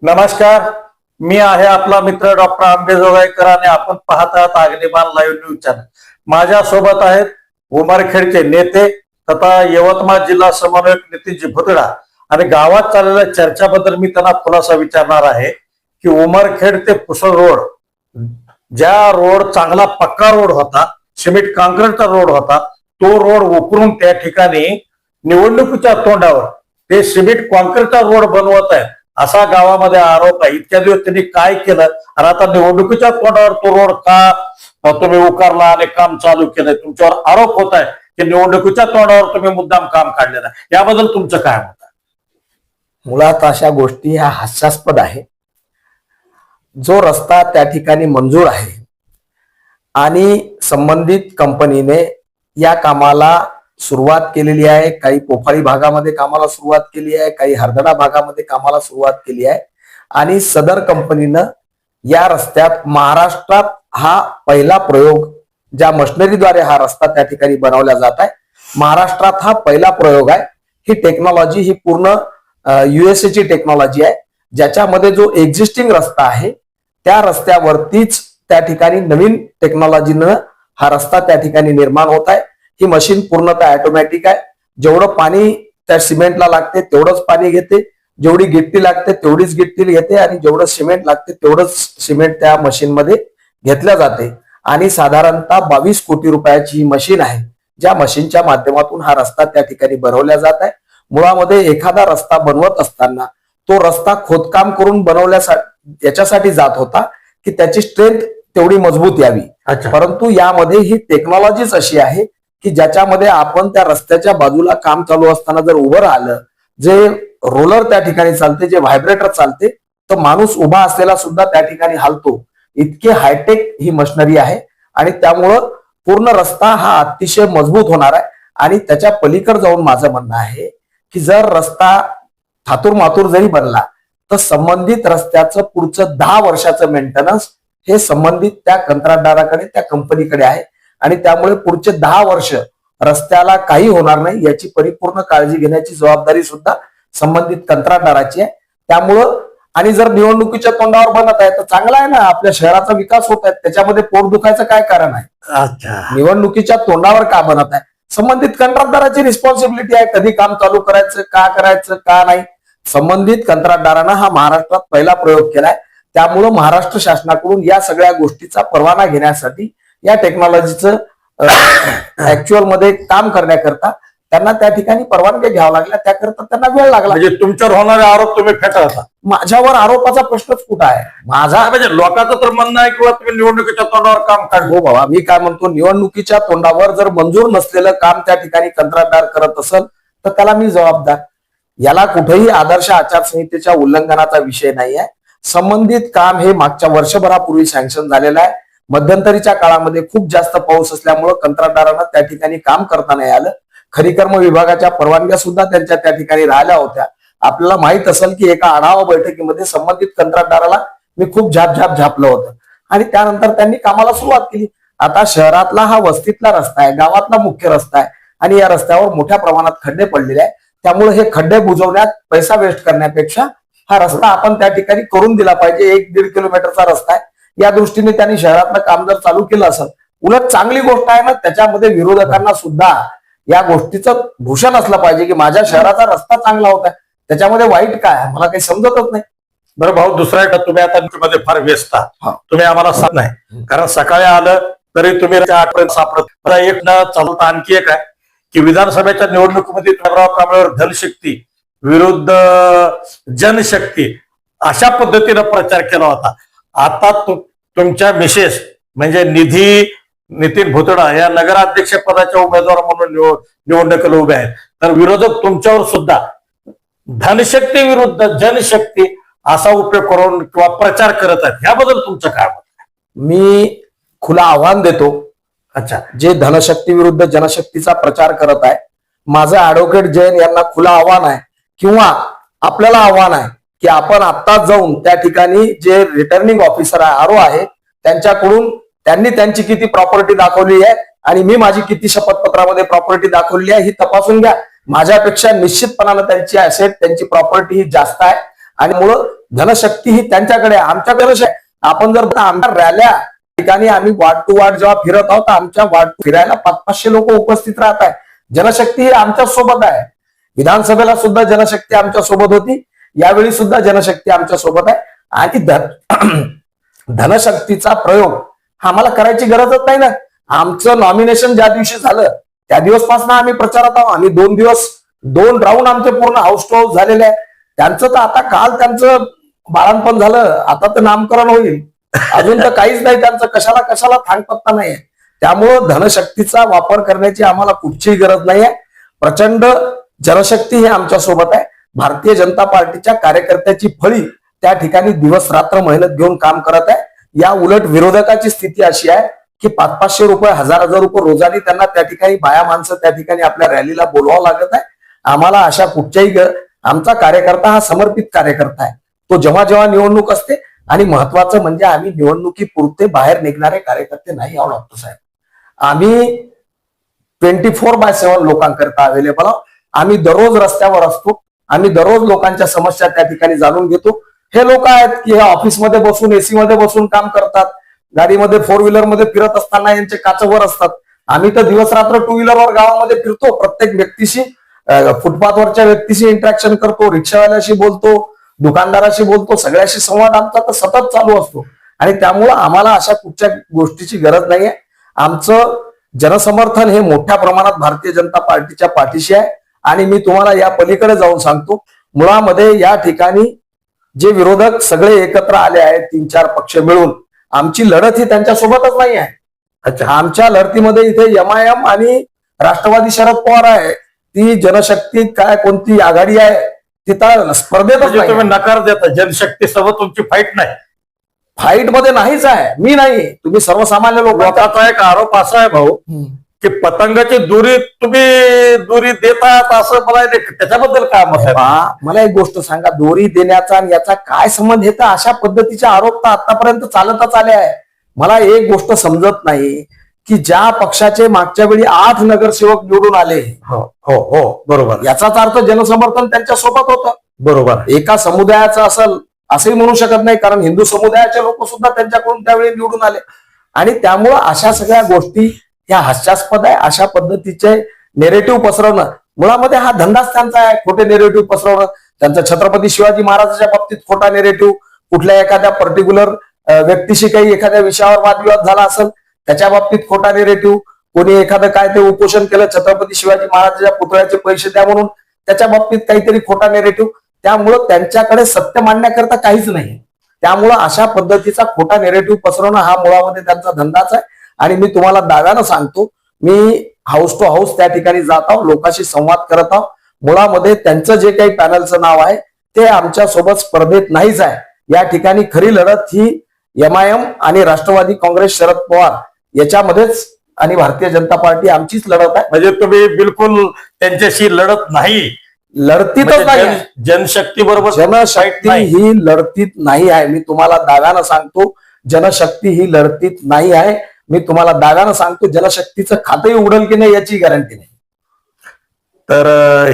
नमस्कार. मी आहे आपला मित्र डॉक्टर आंबे जोगाईकर आणि आपण पाहत आहात अग्निबाण लाईव्ह न्यूज चॅनल. माझ्या सोबत आहेत उमरखेडचे नेते तथा यवतमाळ जिल्हा समन्वयक नितीनजी भुतडा. आणि गावात चाललेल्या चर्चाबद्दल मी त्यांना खुलासा विचारणार आहे की उमरखेड ते पुसळ रोड, ज्या रोड चांगला पक्का रोड होता, सिमेंट काँक्रीटचा रोड होता, तो रोड उकरून त्या ठिकाणी निवडणुकीच्या तोंडावर ते सिमेंट काँक्रीटचा रोड बनवत आहेत असा गावामध्ये आरोप आहे. इतक्या दिवस त्यांनी काय केलं आणि आता निवडणुकीच्या तोंडावर तो रोड का तुम्ही उकारला आणि काम चालू केलंय? तुमच्यावर आरोप होत आहे की निवडणुकीच्या तोंडावर तुम्ही मुद्दाम काम काढलेलं आहे. याबद्दल तुमचं काय मत आहे? मुळात अशा गोष्टी ह्या हास्यास्पद आहे. जो रस्ता त्या ठिकाणी मंजूर आहे आणि संबंधित कंपनीने या कामाला सुरुवात केलेली आहे, काही पोफाळी भागामध्ये कामाला सुरुवात केली आहे, काही हरदडा भागामध्ये कामाला सुरुवात केली आहे आणि सदर कंपनीनं या रस्त्यात महाराष्ट्रात हा पहिला प्रयोग, ज्या मशिनरीद्वारे हा रस्ता त्या ठिकाणी बनवला जात आहे, महाराष्ट्रात हा पहिला प्रयोग आहे. ही टेक्नॉलॉजी ही पूर्ण USA ची टेक्नॉलॉजी आहे, ज्याच्यामध्ये जो एक्झिस्टिंग रस्ता आहे त्या रस्त्यावरतीच त्या ठिकाणी नवीन टेक्नॉलॉजीनं हा रस्ता त्या ठिकाणी निर्माण होत आहे. ही मशीन पूर्णतः ऑटोमॅटिक आहे. जेवढं पाणी त्या सिमेंटला लागते तेवढंच पाणी घेते, जेवढी गिट्टी लागते तेवढीच गिट्टी घेते आणि जेवढं सिमेंट लागते तेवढंच सिमेंट त्या मशीनमध्ये घेतल्या जाते. आणि साधारणतः 22 कोटी रुपयाची ही मशीन आहे, ज्या मशीनच्या माध्यमातून हा रस्ता त्या ठिकाणी बनवला जात आहे. मुळामध्ये एखादा रस्ता बनवत असताना तो रस्ता खोदकाम करून बनवल्यासाठी याच्यासाठी जात होता की त्याची स्ट्रेंथ तेवढी मजबूत यावी. परंतु यामध्ये ही टेक्नॉलॉजीच अशी आहे की ज्याच्यामध्ये आपण त्या रस्त्याच्या बाजूला काम चालू असताना जर उभं राहिलं, जे रोलर त्या ठिकाणी चालते, जे व्हायब्रेटर चालते, तर माणूस उभा असलेला सुद्धा त्या ठिकाणी हालतो. इतके हायटेक ही मशिनरी आहे आणि त्यामुळं पूर्ण रस्ता हा अतिशय मजबूत होणार आहे. आणि त्याच्या पलीकडे जाऊन माझं म्हणणं आहे की जर रस्ता थातूर मातूर जरी बनला तर संबंधित रस्त्याचं पुढचं 10 वर्षाचं मेंटेनन्स हे संबंधित त्या कंत्राटदाराकडे, त्या कंपनीकडे आहे. आणि त्यामुळे पुढचे 10 वर्ष रस्त्याला काही होणार नाही याची परिपूर्ण काळजी घेण्याची जबाबदारी सुद्धा संबंधित कंत्राटदाराची आहे. त्यामुळं आणि जर निवडणुकीच्या तोंडावर बनत आहे तर चांगला आहे ना, आपल्या शहराचा विकास होत आहे, त्याच्यामध्ये पोट दुखायचं काय कारण आहे? निवडणुकीच्या तोंडावर का बनत आहे? संबंधित कंत्राटदाराची रिस्पॉन्सिबिलिटी आहे, कधी काम चालू करायचं, का नाही. संबंधित कंत्राटदारांना हा महाराष्ट्रात पहिला प्रयोग केलाय. त्यामुळं महाराष्ट्र शासनाकडून या सगळ्या गोष्टीचा परवाना घेण्यासाठी, या टेक्नॉलॉजीचं ऍक्च्युअल मध्ये काम करण्याकरता त्यांना त्या ठिकाणी परवानगी घ्यावं लागल्या, त्याकरता त्यांना वेळ लागला. म्हणजे तुमच्यावर होणारे आरोप तुम्ही फेटाळता? माझ्यावर आरोपाचा प्रश्नच कुठं आहे? माझा म्हणजे लोकांचं तर म्हणणं आहे किंवा तुम्ही निवडणुकीच्या तोंडावर काम काढ. हो बाबा, मी काय म्हणतो, निवडणुकीच्या तोंडावर जर मंजूर नसलेलं काम त्या ठिकाणी कंत्राटदार करत असेल तर त्याला मी जबाबदार. याला कुठेही आदर्श आचारसंहितेच्या उल्लंघनाचा विषय नाही आहे. संबंधित काम हे मागच्या वर्षभरापूर्वी सँक्शन झालेलं आहे. मध्यंतरीच्या काळामध्ये खूप जास्त पाऊस असल्यामुळे कंत्राटदारांना त्या ठिकाणी काम करता नाही आलं. खनिकर्म विभागाच्या परवानग्या सुद्धा त्यांच्या त्या ठिकाणी राहिल्या होत्या. आपल्याला माहित असेल की एका आढावा बैठकीमध्ये संबंधित कंत्राटदाराला मी खूप झापलं होतं आणि त्यानंतर त्यांनी कामाला सुरुवात केली. आता शहरातला हा वस्तीतला रस्ता आहे, गावातला मुख्य रस्ता आहे आणि या रस्त्यावर मोठ्या प्रमाणात खड्डे पडलेले आहे. त्यामुळे हे खड्डे बुजवण्यात पैसा वेस्ट करण्यापेक्षा हा रस्ता आपण त्या ठिकाणी करून दिला पाहिजे. 1-1.5 किलोमीटरचा रस्ता आहे. या दृष्टीने त्यांनी शहरातलं काम जर चालू केलं असेल, उलट चांगली गोष्ट आहे ना. त्याच्यामध्ये विरोधकांना सुद्धा या गोष्टीचं भूषण असलं पाहिजे की माझ्या शहराचा रस्ता चांगला होता, त्याच्यामध्ये वाईट काय? मला काही समजतच नाही. बरं भाऊ, दुसरा एक, तुम्ही आता मध्ये फार व्यस्त आहात, तुम्ही आम्हाला सांग नाही, कारण सकाळी आलं तरी तुम्ही 8पर्यंत सापडत. एक न चालवता आणखी एक आहे की विधानसभेच्या निवडणुकीमध्ये कांबळेवर धनशक्ती विरुद्ध जनशक्ती अशा पद्धतीनं प्रचार केला होता. आता तुमच्या मिसेस म्हणजे नितीन भुतडा या नगराध्यक्ष पदाच्या उमेदवार म्हणून निवडणुकीला उभे आहेत, तर विरोधक तुमच्यावर सुद्धा धनशक्ती विरुद्ध जनशक्ती असा उपयोग करून किंवा प्रचार करत आहेत. याबद्दल तुमचं काय मत आहे? मी खुला आव्हान देतो. जे धनशक्ती विरुद्ध जनशक्तीचा प्रचार करत आहे, माझं ऍडव्होकेट जैन यांना खुला आव्हान आहे किंवा आपल्याला आव्हान आहे की आपण आत्ताच जाऊन त्या ठिकाणी जे रिटर्निंग ऑफिसर आरओ आहे त्यांच्याकडून त्यांनी त्यांची किती प्रॉपर्टी दाखवली आहे आणि मी माझी किती शपथपत्रामध्ये प्रॉपर्टी दाखवली आहे ही तपासून घ्या. माझ्यापेक्षा निश्चितपणानं त्यांची ऍसेट, त्यांची प्रॉपर्टी ही जास्त आहे आणि मुळे धनशक्ती ही त्यांच्याकडे आहे, आमच्याकडे आपण जर आमच्या रॅल्या ठिकाणी आम्ही वार्ड टू वार्ड जेव्हा फिरत आहोत, आमच्या वार्ड फिरायला 500-500 लोक उपस्थित राहत आहे. जनशक्ती ही आमच्या सोबत आहे. विधानसभेला सुद्धा जनशक्ती आमच्या सोबत होती, यावेळी सुद्धा जनशक्ती आमच्या सोबत आहे. आणि धनशक्तीचा प्रयोग हा आम्हाला करायची गरजच नाही ना. आमचं नॉमिनेशन ज्या दिवशी झालं त्या दिवसपासून आम्ही प्रचारात आहोत. आम्ही 2 राऊंड आमचे पूर्ण हाऊस टू हाऊस झालेले आहे. त्यांचं तर आता काल त्यांचं बाळणपण झालं, आता तर नामकरण होईल. अजून तर काहीच नाही त्यांचं, कशाला थांगपत्ता नाहीये. त्यामुळं धनशक्तीचा वापर करण्याची आम्हाला कुठचीही गरज नाहीये. प्रचंड जनशक्ती ही आमच्या सोबत आहे. भारतीय जनता पार्टीच्या कार्यकर्त्याची फळी त्या ठिकाणी दिवस रात्र मेहनत घेऊन काम करत आहे. या उलट विरोधकाची स्थिती अशी आहे की 500-500 रुपये 1000-1000 रुपये रोजानी त्यांना त्या ठिकाणी बाया माणसं त्या ठिकाणी आपल्या रॅलीला बोलवावं लागत आहे. आम्हाला अशा कुठच्याही आमचा कार्यकर्ता हा समर्पित कार्यकर्ता आहे. तो जेव्हा जेव्हा निवडणूक असते, आणि महत्वाचं म्हणजे आम्ही निवडणुकीपुरते बाहेर निघणारे कार्यकर्ते नाही आहोत डॉक्टर साहेब. आम्ही 24/7 लोकांकरता अवेलेबल आहोत. आम्ही दररोज रस्त्यावर असतो. आम्ही दररोज लोकांच्या समस्या त्या ठिकाणी जाणून घेतो. हे लोक आहेत की हे ऑफिसमध्ये बसून एसी मध्ये बसून काम करतात, गाडीमध्ये 4 व्हीलरमध्ये फिरत असताना यांचे काचवर असतात. आम्ही तर दिवस रात्र 2 व्हीलरवर गावामध्ये फिरतो, प्रत्येक व्यक्तीशी फुटपाथवरच्या व्यक्तीशी इंटरॅक्शन करतो, रिक्षावाल्याशी बोलतो, दुकानदाराशी बोलतो, सगळ्याशी संवाद आमचा तर सतत चालू असतो. आणि त्यामुळं आम्हाला अशा कुठच्या गोष्टीची गरज नाहीये. आमचं जनसमर्थन हे मोठ्या प्रमाणात भारतीय जनता पार्टीच्या पाठीशी आहे. आणि मी तुम्हाला या पलीकडे जाऊन सांगतो, मुळामध्ये या ठिकाणी जे विरोधक सगळे एकत्र आले आहेत 3-4 पक्ष मिळून, आमची लढत ही त्यांच्यासोबतच नाही आहे. अच्छा, आमच्या लढतीमध्ये इथे MIM आणि राष्ट्रवादी शरद पवार आहे. ती जनशक्ती काय कोणती आघाडी आहे तिथं स्पर्धेतच म्हणजे तुम्ही नाही. नकार देता, जनशक्तीसोबत तुमची फाईट नाही. फाईट मध्ये नाहीच आहे, मी नाही, तुम्ही सर्वसामान्य लोक. लोकांचा एक आरोप असा आहे भाऊ की पतंगाची दुरी देतात असं मला त्याच्याबद्दल काय मत आहे? मला एक गोष्ट सांगा, दोरी देण्याचा आणि याचा काय संबंध? हे तर अशा पद्धतीचे आरोप तर आतापर्यंत चालतच आले आहे. मला एक गोष्ट समजत नाही की ज्या पक्षाचे मागच्या वेळी 8 नगरसेवक निवडून आले, हो बरोबर, याचाच अर्थ जनसमर्थन त्यांच्या सोबत होतं. बरोबर. एका समुदायाचं असंही म्हणू शकत नाही, कारण हिंदू समुदायाचे लोक सुद्धा त्यांच्याकडून त्यावेळी निवडून आले. आणि त्यामुळं अशा सगळ्या गोष्टी ह्या हास्यास्पद आहे. अशा पद्धतीचे नेरेटिव्ह पसरवणं, मुळामध्ये हा धंदाच त्यांचा आहे, खोटे नेरेटिव्ह पसरवणं. त्यांचा छत्रपती शिवाजी महाराजांच्या बाबतीत खोटा नेरेटिव्ह, कुठल्या एखाद्या पर्टिक्युलर व्यक्तीशी काही एखाद्या विषयावर वादविवाद झाला असेल त्याच्या बाबतीत खोटा नेरेटिव्ह, कोणी एखादं काय ते उपोषण केलं छत्रपती शिवाजी महाराजांच्या पुतळ्याचे पैसे द्या म्हणून, त्याच्या बाबतीत काहीतरी खोटा नेरेटिव्ह. त्यामुळं त्यांच्याकडे सत्य मांडण्याकरता काहीच नाही. त्यामुळं अशा पद्धतीचा खोटा नेरेटिव्ह पसरवणं हा मुळामध्ये त्यांचा धंदाच आहे. आणि मी तुम्हाला दाव्यानं सांगतो, मी हाऊस टू हाऊस त्या ठिकाणी जात आहोत, लोकांशी संवाद करत आहोत. मुळामध्ये त्यांचं जे काही पॅनलचं नाव आहे ते आमच्या सोबत स्पर्धेत नाहीच आहे. या ठिकाणी खरी लढत ही MIM आणि राष्ट्रवादी काँग्रेस शरद पवार याच्यामध्येच आणि भारतीय जनता पार्टी आमचीच लढत आहे. म्हणजे तुम्ही बिलकुल त्यांच्याशी लढत नाही, लढतीतच नाही. जनशक्ती बरोबर जनशक्ती ही लढतीत नाही आहे. मी तुम्हाला दाव्यानं सांगतो, जनशक्ती ही लढतीत नाही आहे. मी तुम्हाला दाव्यानं सांगतो, जनशक्तीचं खातंही उघडल की नाही याची गॅरंटी नाही. तर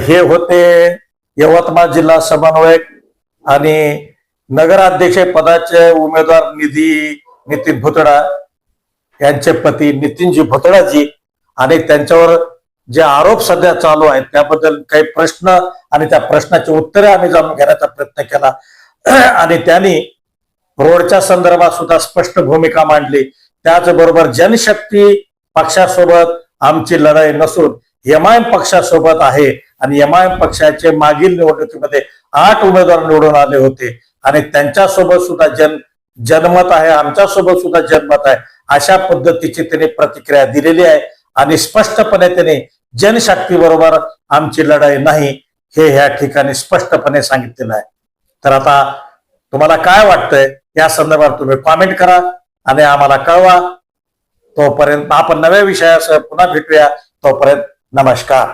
हे होते यवतमाळ जिल्हा समन्वयक आणि नगराध्यक्ष पदाचे उमेदवार नितीन भुतडा यांचे पती नितीनजी भुतडाजी. आणि त्यांच्यावर जे आरोप सध्या चालू आहेत त्याबद्दल काही प्रश्न आणि त्या प्रश्नाची उत्तरे आम्ही जाणून घेण्याचा प्रयत्न केला. आणि त्यांनी रोडच्या संदर्भात सुद्धा स्पष्ट भूमिका मांडली. त्याचबरोबर जनशक्ती पक्षासोबत आमची लढाई नसून MIM पक्षासोबत आहे. आणि MIM पक्षाचे मागील निवडणुकीमध्ये 8 उमेदवार निवडून आले होते आणि त्यांच्यासोबत सुद्धा जनमत आहे, आमच्यासोबत सुद्धा जनमत आहे. अशा पद्धतीची त्यांनी प्रतिक्रिया दिलेली आहे. आणि स्पष्टपणे त्यांनी जनशक्ती बरोबर आमची लढाई नाही हे ह्या ठिकाणी स्पष्टपणे सांगितलेलं आहे. तर आता तुम्हाला काय वाटतंय या संदर्भात तुम्ही कॉमेंट करा आणि आम्हाला कळवा. तोपर्यंत आपण नव्या विषयासह पुन्हा भेटूया. तोपर्यंत नमस्कार.